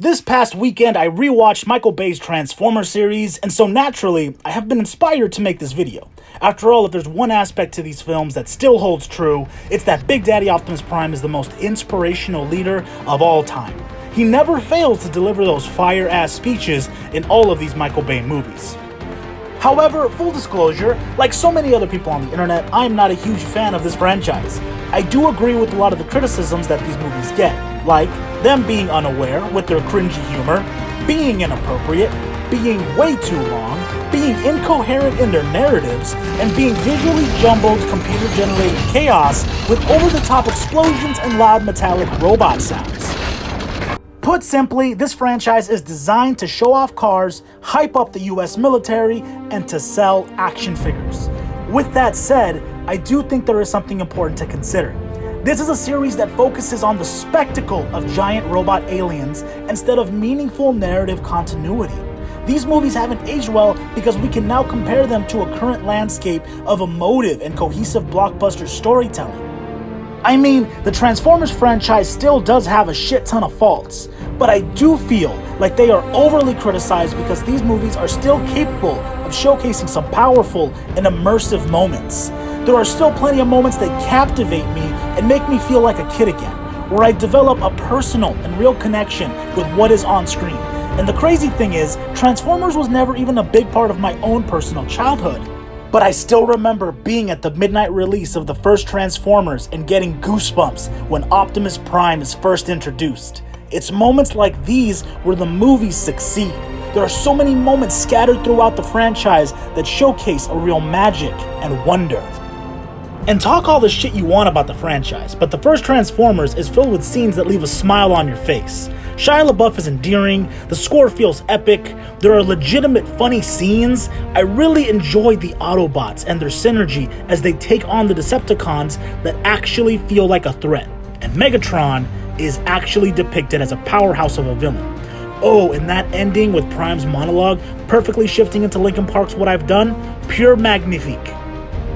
This past weekend, I rewatched Michael Bay's Transformers series, and so naturally, I have been inspired to make this video. After all, if there's one aspect to these films that still holds true, it's that Big Daddy Optimus Prime is the most inspirational leader of all time. He never fails to deliver those fire-ass speeches in all of these Michael Bay movies. However, full disclosure, like so many other people on the internet, I am not a huge fan of this franchise. I do agree with a lot of the criticisms that these movies get, like them being unaware with their cringy humor, being inappropriate, being way too long, being incoherent in their narratives, and being visually jumbled, computer-generated chaos with over-the-top explosions and loud metallic robot sounds. Put simply, this franchise is designed to show off cars, hype up the US military, and to sell action figures. With that said, I do think there is something important to consider. This is a series that focuses on the spectacle of giant robot aliens instead of meaningful narrative continuity. These movies haven't aged well because we can now compare them to a current landscape of emotive and cohesive blockbuster storytelling. I mean, the Transformers franchise still does have a shit ton of faults, but I do feel like they are overly criticized because these movies are still capable of showcasing some powerful and immersive moments. There are still plenty of moments that captivate me and make me feel like a kid again, where I develop a personal and real connection with what is on screen. And the crazy thing is, Transformers was never even a big part of my own personal childhood. But I still remember being at the midnight release of the first Transformers and getting goosebumps when Optimus Prime is first introduced. It's moments like these where the movies succeed. There are so many moments scattered throughout the franchise that showcase a real magic and wonder. And talk all the shit you want about the franchise, but the first Transformers is filled with scenes that leave a smile on your face. Shia LaBeouf is endearing, the score feels epic, there are legitimate funny scenes. I really enjoyed the Autobots and their synergy as they take on the Decepticons that actually feel like a threat. And Megatron is actually depicted as a powerhouse of a villain. Oh, and that ending with Prime's monologue perfectly shifting into Linkin Park's What I've Done, pure magnifique.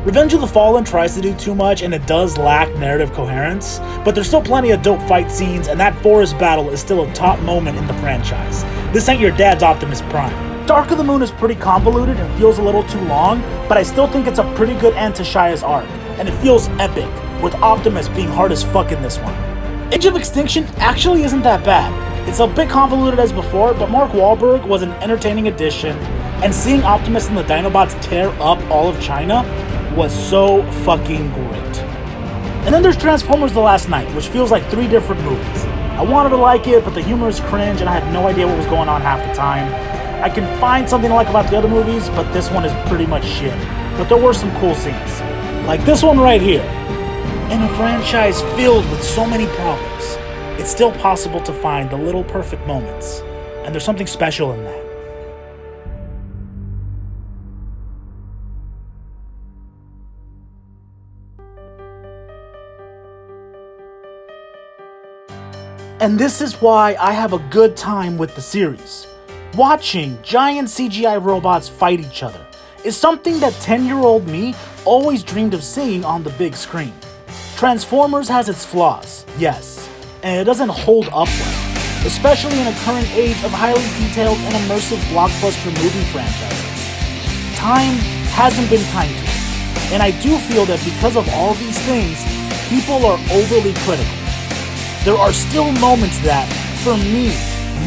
Revenge of the Fallen tries to do too much and it does lack narrative coherence, but there's still plenty of dope fight scenes and that forest battle is still a top moment in the franchise. This ain't your dad's Optimus Prime. Dark of the Moon is pretty convoluted and feels a little too long, but I still think it's a pretty good end to Shia's arc, and it feels epic, with Optimus being hard as fuck in this one. Age of Extinction actually isn't that bad. It's a bit convoluted as before, but Mark Wahlberg was an entertaining addition, and seeing Optimus and the Dinobots tear up all of China was so fucking great. And then there's Transformers The Last Night, which feels like 3 different movies. I wanted to like it, but the humor is cringe and I had no idea what was going on half the time. I can find something to like about the other movies, but this one is pretty much shit. But there were some cool scenes. Like this one right here. In a franchise filled with so many problems, it's still possible to find the little perfect moments. And there's something special in that. And this is why I have a good time with the series. Watching giant CGI robots fight each other is something that 10-year-old me always dreamed of seeing on the big screen. Transformers has its flaws, yes, and it doesn't hold up well, especially in a current age of highly detailed and immersive blockbuster movie franchises. Time hasn't been kind to it, and I do feel that because of all these things, people are overly critical. There are still moments that, for me,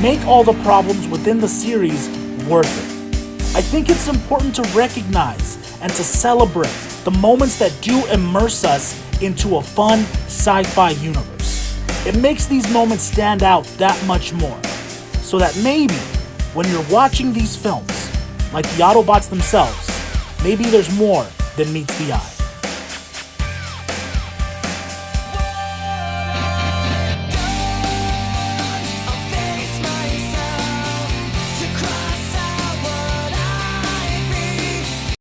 make all the problems within the series worth it. I think it's important to recognize and to celebrate the moments that do immerse us into a fun sci-fi universe. It makes these moments stand out that much more, so that maybe when you're watching these films, like the Autobots themselves, maybe there's more than meets the eye.